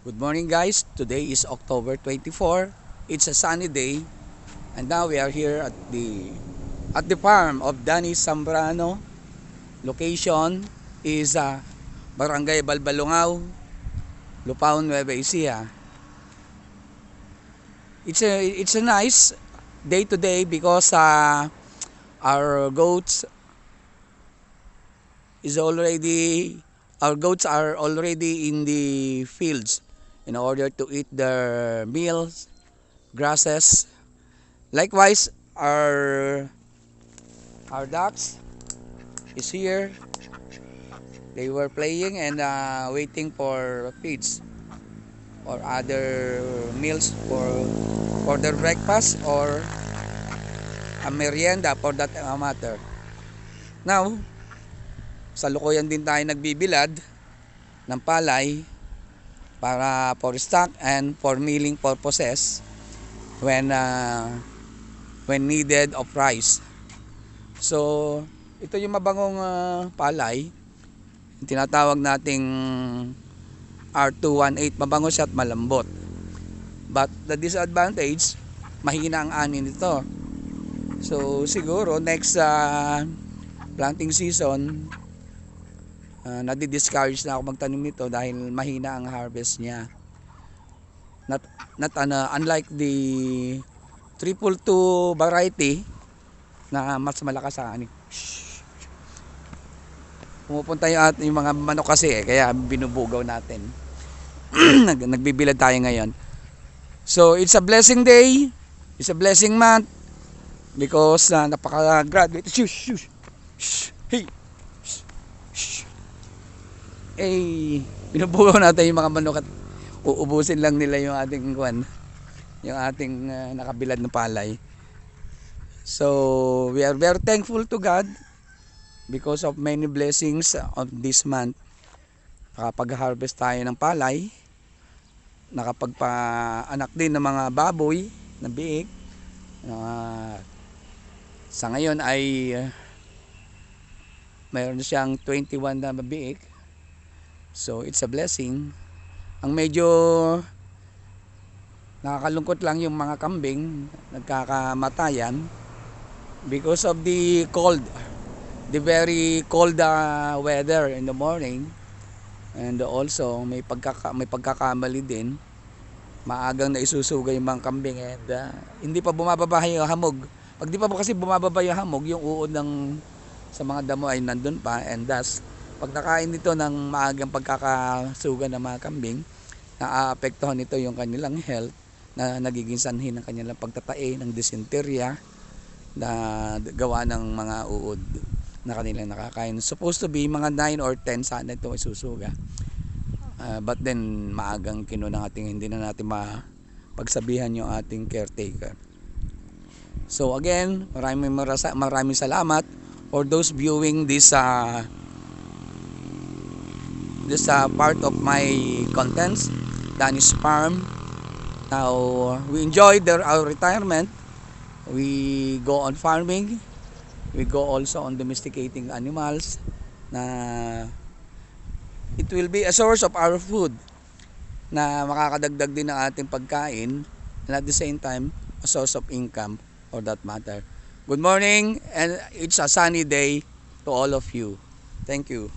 Good morning guys, today is October 24. It's a sunny day and now we are here at the farm of Danny Zambrano. Location is Barangay Balbalungaw, Lupao, Nueva Ecija. It's a nice day today because our goats is already our goats are already in the fields in order to eat their meals, grasses. Likewise, our ducks is here. They were playing and waiting for feeds or other meals for their breakfast or a merienda for that matter. Now, salukuyan din tayo nagbibilad ng palay para for stock and for milling purposes when needed of rice. So, ito yung mabangong palay, yung tinatawag nating R218. Mabango siya at malambot. But the disadvantage, mahina ang ani nito. So, siguro next planting season, nadi-discourage na ako magtanim nito dahil mahina ang harvest niya. Unlike the 222 variety na mas malakas sa ani. Pumupunta yung mga manok kasi kaya binubugaw natin. Nagbibilad tayo ngayon. So it's a blessing day, it's a blessing month because napaka-graduate. Hey. Binubugaw natin yung mga manok at uubusin lang nila yung ating nakabilad na palay. So we are very thankful to God because of many blessings of this month. Nakapag-harvest tayo ng palay, nakapagpa-anak din ng mga baboy na biik. Sa ngayon ay mayroon siyang 21 na biik. So it's a blessing. Ang medyo nakakalungkot lang yung mga kambing nagkakamatayan because of the cold, the very cold weather in the morning, and also may pagkakamali din, maagang naisusuga yung mga kambing and hindi pa bumababa yung hamog. Pag di pa kasi bumababa yung hamog, yung uod sa mga damo ay nandun pa, and thus pag nakain nito ng maagang pagkakasuga ng mga kambing, naaapektuhan nito yung kanilang health, na nagiging sanhi ng kanilang pagtatae ng dysentery na gawa ng mga uod na kanilang nakakain. Supposed to be mga 9 or 10 sana ito ay susuga. But then maagang kinuna natin, hindi na natin mapagsabihan yung ating caretaker. So again, maraming salamat for those viewing this part of my contents, Danny's Farm. Now we enjoyed our retirement. We go on farming. We go also on domesticating animals. It will be a source of our food na makakadagdag din ng ating pagkain, and at the same time a source of income for that matter. Good morning, and it's a sunny day to all of you. Thank you.